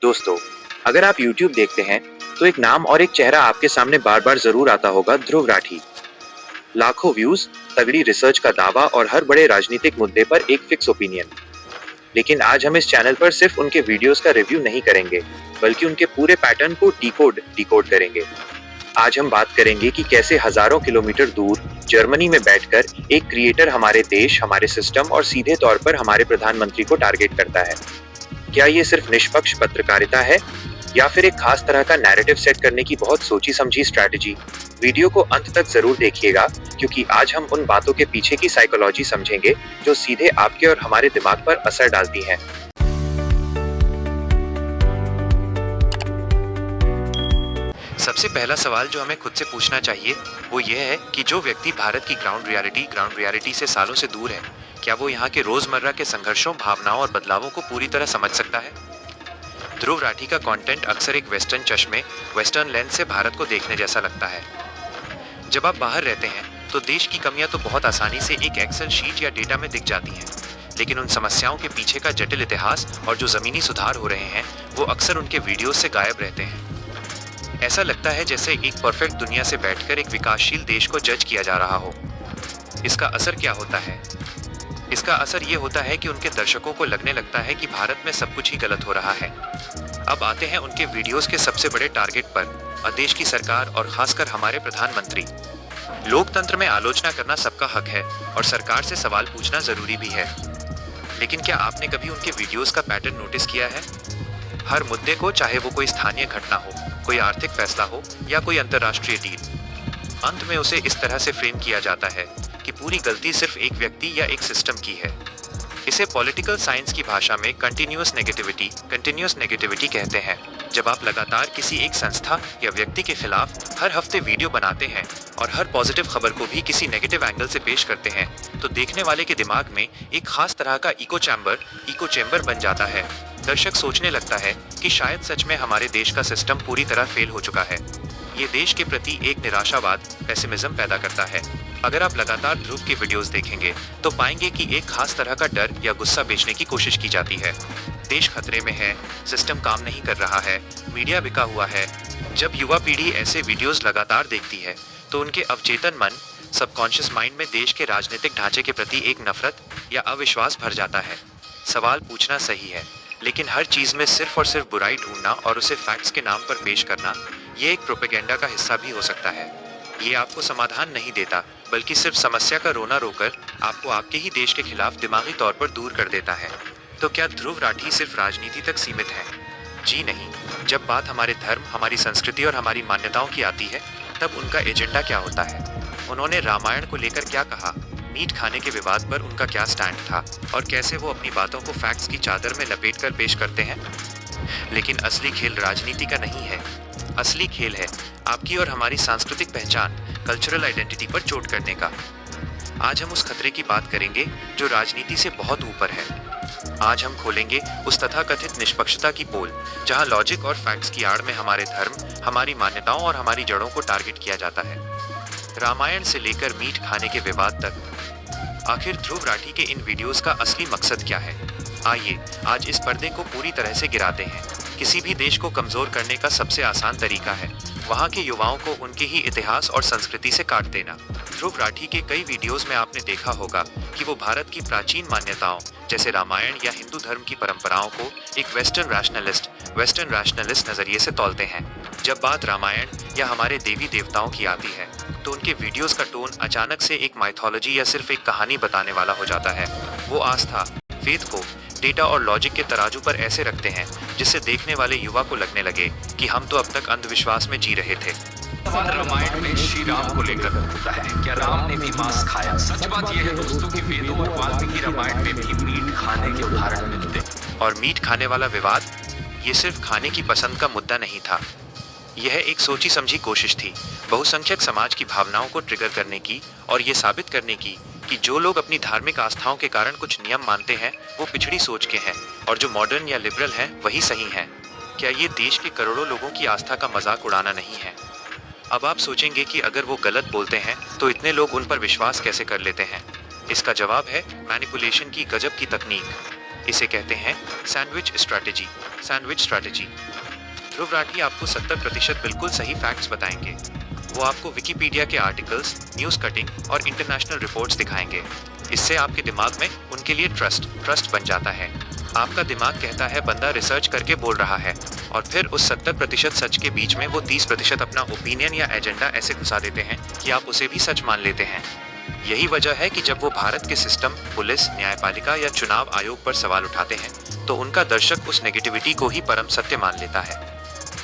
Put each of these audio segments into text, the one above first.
दोस्तों, अगर आप YouTube देखते हैं, तो एक नाम और एक चेहरा आपके सामने बार-बार जरूर आता होगा, ध्रुव राठी। लाखों व्यूज, तगड़ी रिसर्च का दावा और हर बड़े राजनीतिक मुद्दे पर एक फिक्स ओपिनियन। लेकिन आज हम इस चैनल पर सिर्फ उनके वीडियोस का रिव्यू नहीं करेंगे, बल्कि उनके पूरे पैटर्न को डिकोड करेंगे। आज हम बात करेंगे कि कैसे हजारों किलोमीटर दूर जर्मनी में बैठकर एक क्रिएटर हमारे देश, हमारे सिस्टम और सीधे तौर पर हमारे प्रधानमंत्री को टारगेट करता है। क्या ये सिर्फ निष्पक्ष पत्रकारिता है, या फिर एक खास तरह का नैरेटिव सेट करने की बहुत सोची समझी स्ट्रैटेजी? वीडियो को अंत तक जरूर देखिएगा, क्योंकि आज हम उन बातों के पीछे की साइकोलॉजी समझेंगे जो सीधे आपके और हमारे दिमाग पर असर डालती हैं। सबसे पहला सवाल जो हमें खुद से पूछना चाहिए वो ये है कि जो व्यक्ति भारत की ग्राउंड रियलिटी से सालों से दूर है, क्या वो यहाँ के रोजमर्रा के संघर्षों, भावनाओं और बदलावों को पूरी तरह समझ सकता है? ध्रुव राठी का कंटेंट अक्सर एक वेस्टर्न चश्मे, वेस्टर्न लेंस से भारत को देखने जैसा लगता है। जब आप बाहर रहते हैं तो देश की कमियां तो बहुत आसानी से एक एक्सेल शीट या डेटा में दिख जाती हैं, लेकिन उन समस्याओं के पीछे का जटिल इतिहास और जो जमीनी सुधार हो रहे हैं वो अक्सर उनके वीडियो से गायब रहते हैं। ऐसा लगता है जैसे एक परफेक्ट दुनिया से बैठकर एक विकासशील देश को जज किया जा रहा हो। इसका असर क्या होता है? इसका असर ये होता है कि उनके दर्शकों को लगने लगता है कि भारत में सब कुछ ही गलत हो रहा है। अब आते हैं उनके वीडियोस के सबसे बड़े टारगेट पर, देश की सरकार और खासकर हमारे प्रधानमंत्री। लोकतंत्र में आलोचना करना सबका हक है और सरकार से सवाल पूछना जरूरी भी है, लेकिन क्या आपने कभी उनके वीडियोस का पैटर्न नोटिस किया है? हर मुद्दे को, चाहे वो कोई स्थानीय घटना हो, कोई आर्थिक फैसला हो या कोई अंतर्राष्ट्रीय डील, अंत में उसे इस तरह से फ्रेम किया जाता है कि पूरी गलती सिर्फ एक व्यक्ति या एक सिस्टम की है। इसे पॉलिटिकल साइंस की भाषा में कंटिन्यूअस नेगेटिविटी कहते हैं। जब आप लगातार किसी एक संस्था या व्यक्ति के खिलाफ हर हफ्ते वीडियो बनाते हैं और हर पॉजिटिव खबर को भी किसी नेगेटिव एंगल से पेश करते हैं, तो देखने वाले के दिमाग में एक खास तरह का इको चैम्बर बन जाता है। दर्शक सोचने लगता है कि शायद सच में हमारे देश का सिस्टम पूरी तरह फेल हो चुका है। ये देश के प्रति एक निराशावाद, पेसिमिज्म पैदा करता है। अगर आप लगातार ध्रुव के वीडियोस देखेंगे तो पाएंगे कि एक खास तरह का डर या गुस्सा बेचने की कोशिश की जाती है। देश खतरे में है, सिस्टम काम नहीं कर रहा है, मीडिया बिका हुआ है। जब युवा पीढ़ी ऐसे वीडियोस लगातार देखती है तो उनके अवचेतन मन, सबकॉन्शियस माइंड में देश के राजनीतिक ढांचे के प्रति एक नफरत या अविश्वास भर जाता है। सवाल पूछना सही है, लेकिन हर चीज में सिर्फ और सिर्फ बुराई ढूंढना और उसे फैक्ट्स के नाम पर पेश करना, ये एक प्रोपेगेंडा का हिस्सा भी हो सकता है। ये आपको समाधान नहीं देता, बल्कि सिर्फ समस्या का रोना रोकर आपको आपके ही देश के खिलाफ दिमागी तौर पर दूर कर देता है। तो क्या ध्रुव राठी सिर्फ राजनीति तक सीमित है? जी नहीं। जब बात हमारे धर्म, हमारी संस्कृति और हमारी मान्यताओं की आती है, तब उनका एजेंडा क्या होता है? उन्होंने रामायण को लेकर क्या कहा? मीट खाने के विवाद पर उनका क्या स्टैंड था? और कैसे वो अपनी बातों को फैक्ट्स की चादर में लपेटकर पेश करते हैं? लेकिन असली खेल राजनीति का नहीं है। असली खेल है आपकी और हमारी सांस्कृतिक पहचान, कल्चरल आइडेंटिटी पर चोट करने का। आज हम उस खतरे की बात करेंगे जो राजनीति से बहुत ऊपर है। आज हम खोलेंगे उस तथाकथित निष्पक्षता की पोल, जहां लॉजिक और फैक्ट्स की आड़ में हमारे धर्म, हमारी मान्यताओं और हमारी जड़ों को टारगेट किया जाता है। रामायण से लेकर मीट खाने के विवाद तक। आखिर ध्रुव राठी के इन वीडियोस का असली मकसद क्या है? आइए आज इस पर्दे को पूरी तरह से गिराते हैं। किसी भी देश को कमजोर करने का सबसे आसान तरीका है वहाँ के युवाओं को उनके ही इतिहास और संस्कृति से काट देना। ध्रुव राठी के कई वीडियोस में आपने देखा होगा कि वो भारत की प्राचीन मान्यताओं जैसे रामायण या हिंदू धर्म की परंपराओं को एक वेस्टर्न रैशनलिस्ट नजरिए से तौलते हैं। जब बात रामायण या हमारे देवी देवताओं की आती है तो उनके वीडियोस का टोन अचानक से एक माइथोलॉजी या सिर्फ एक कहानी बताने वाला हो जाता है। वो आस्था, फेथ को डेटा और लॉजिक के तराजू पर ऐसे रखते हैं जिससे देखने वाले युवा को लगने लगे कि हम तो अब तक अंधविश्वास में जी रहे थे। सवाल रामायण में श्री राम को लेकर होता है, क्या राम ने भी मांस खाया? सच बात यह है दोस्तों कि वेदों और वाल्मीकि रामायण में भी मीट खाने के उदाहरण मिलते हैं। और मीट खाने वाला विवाद ये सिर्फ खाने की पसंद का मुद्दा नहीं था। यह एक सोची समझी कोशिश थी बहुसंख्यक समाज की भावनाओं को ट्रिगर करने की और ये साबित करने की कि जो लोग अपनी धार्मिक आस्थाओं के कारण कुछ नियम मानते हैं वो पिछड़ी सोच के हैं, और जो मॉडर्न या लिबरल हैं वही सही हैं। क्या ये देश के करोड़ों लोगों की आस्था का मजाक उड़ाना नहीं है? अब आप सोचेंगे कि अगर वो गलत बोलते हैं तो इतने लोग उन पर विश्वास कैसे कर लेते हैं? इसका जवाब है मैनिपुलेशन की गजब की तकनीक। इसे कहते हैं sandwich strategy. Sandwich strategy. Dhruv Rathee आपको 70% बिल्कुल सही फैक्ट्स बताएंगे। वो आपको विकिपीडिया के आर्टिकल्स, न्यूज़ कटिंग और इंटरनेशनल रिपोर्ट्स दिखाएंगे। इससे आपके दिमाग में उनके लिए ट्रस्ट बन जाता है। आपका दिमाग कहता है बंदा रिसर्च करके बोल रहा है, और फिर उस 70% सच के बीच में वो 30% अपना ओपिनियन या एजेंडा ऐसे घुसा देते हैं कि आप उसे भी सच मान लेते हैं। यही वजह है कि जब वो भारत के सिस्टम, पुलिस, न्यायपालिका या चुनाव आयोग पर सवाल उठाते हैं तो उनका दर्शक उस नेगेटिविटी को ही परम सत्य मान लेता है।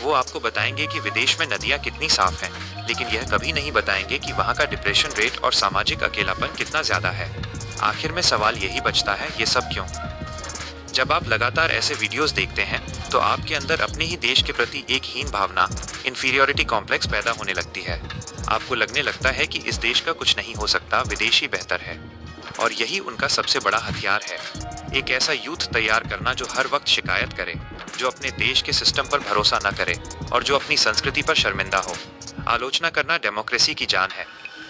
वो आपको बताएंगे कि विदेश में नदियाँ कितनी साफ हैं, लेकिन यह कभी नहीं बताएंगे कि वहाँ का डिप्रेशन रेट और सामाजिक अकेलापन कितना ज़्यादा है। आखिर में सवाल यही बचता है, ये सब क्यों? जब आप लगातार ऐसे वीडियोस देखते हैं तो आपके अंदर अपने ही देश के प्रति एक हीन भावना, इन्फीरियोरिटी कॉम्प्लेक्स पैदा होने लगती है। आपको लगने लगता है कि इस देश का कुछ नहीं हो सकता, विदेश ही बेहतर है। और यही उनका सबसे बड़ा हथियार है, एक ऐसा यूथ तैयार करना जो हर वक्त शिकायत करे, जो अपने देश के सिस्टम पर भरोसा न करे और जो अपनी संस्कृति पर शर्मिंदा हो। आलोचना करना डेमोक्रेसी की जान है,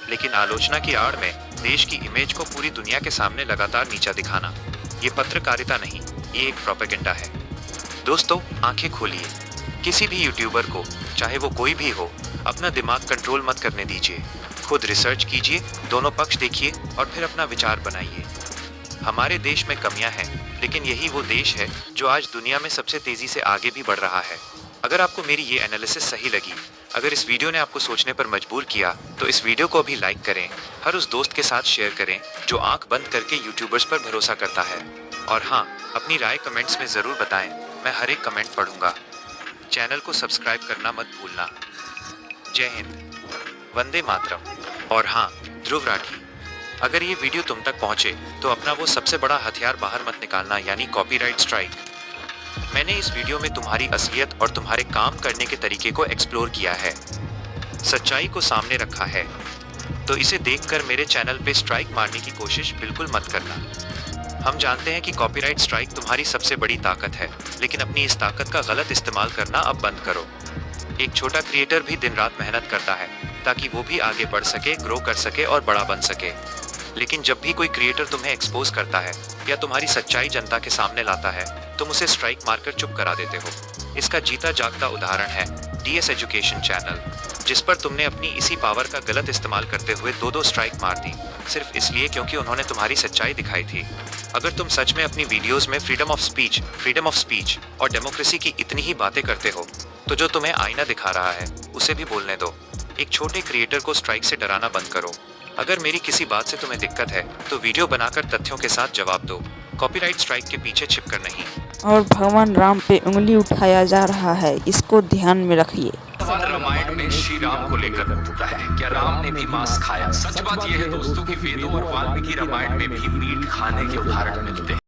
लेकिन आलोचना की आड़ में देश की इमेज को पूरी दुनिया के सामने लगातार नीचा दिखाना, ये पत्रकारिता नहीं, ये एक प्रोपेगेंडा है। दोस्तों, आंखें खोलिए। किसी भी यूट्यूबर को, चाहे वो कोई भी हो, अपना दिमाग कंट्रोल मत करने दीजिए। खुद रिसर्च कीजिए, दोनों पक्ष देखिए और फिर अपना विचार बनाइए। हमारे देश में कमियां हैं, लेकिन यही वो देश है जो आज दुनिया में सबसे तेज़ी से आगे भी बढ़ रहा है। अगर आपको मेरी ये एनालिसिस सही लगी, अगर इस वीडियो ने आपको सोचने पर मजबूर किया, तो इस वीडियो को अभी लाइक करें, हर उस दोस्त के साथ शेयर करें जो आंख बंद करके यूट्यूबर्स पर भरोसा करता है। और हाँ, अपनी राय कमेंट्स में ज़रूर बताएं, मैं हर एक कमेंट पढ़ूंगा। चैनल को सब्सक्राइब करना मत भूलना। जय हिंद, वंदे मातरम। और हाँ, ध्रुव राठी, अगर ये वीडियो तुम तक पहुँचे तो अपना वो सबसे बड़ा हथियार बाहर मत निकालना, यानी कॉपीराइट स्ट्राइक। मैंने इस वीडियो में तुम्हारी असलियत और तुम्हारे काम करने के तरीके को एक्सप्लोर किया है, सच्चाई को सामने रखा है। तो इसे देखकर मेरे चैनल पे स्ट्राइक मारने की कोशिश बिल्कुल मत करना। हम जानते हैं कि कॉपीराइट स्ट्राइक तुम्हारी सबसे बड़ी ताकत है, लेकिन अपनी इस ताकत का गलत इस्तेमाल करना अब बंद करो। एक छोटा क्रिएटर भी दिन रात मेहनत करता है ताकि वो भी आगे बढ़ सके, ग्रो कर सके और बड़ा बन सके। लेकिन जब भी कोई क्रिएटर तुम्हें एक्सपोज करता है या तुम्हारी सच्चाई जनता के सामने लाता है, तुम उसे स्ट्राइक मारकर चुप करा देते हो। इसका जीता जागता उदाहरण है DS एजुकेशन चैनल, जिस पर तुमने अपनी इसी पावर का गलत इस्तेमाल करते हुए 2 स्ट्राइक मार दी, सिर्फ इसलिए क्योंकि उन्होंने तुम्हारी सच्चाई दिखाई थी। अगर तुम सच में अपनी वीडियोस में फ्रीडम ऑफ स्पीच और डेमोक्रेसी की इतनी ही बातें करते हो, तो जो तुम्हें आईना दिखा रहा है उसे भी बोलने दो। एक छोटे क्रिएटर को स्ट्राइक से डराना बंद करो। अगर मेरी किसी बात से तुम्हें दिक्कत है तो वीडियो बनाकर तथ्यों के साथ जवाब दो, कॉपीराइट स्ट्राइक के पीछे छिपकर नहीं। और भगवान राम पे उंगली उठाया जा रहा है, इसको ध्यान में रखिए। सवाल रामायण में श्री राम को लेकर उठता है, क्या राम ने भी मांस खाया? सच बात यह है दोस्तों कि वेदों और वाल्मीकि रामायण में भी मीट खाने के उदाहरण मिलते हैं।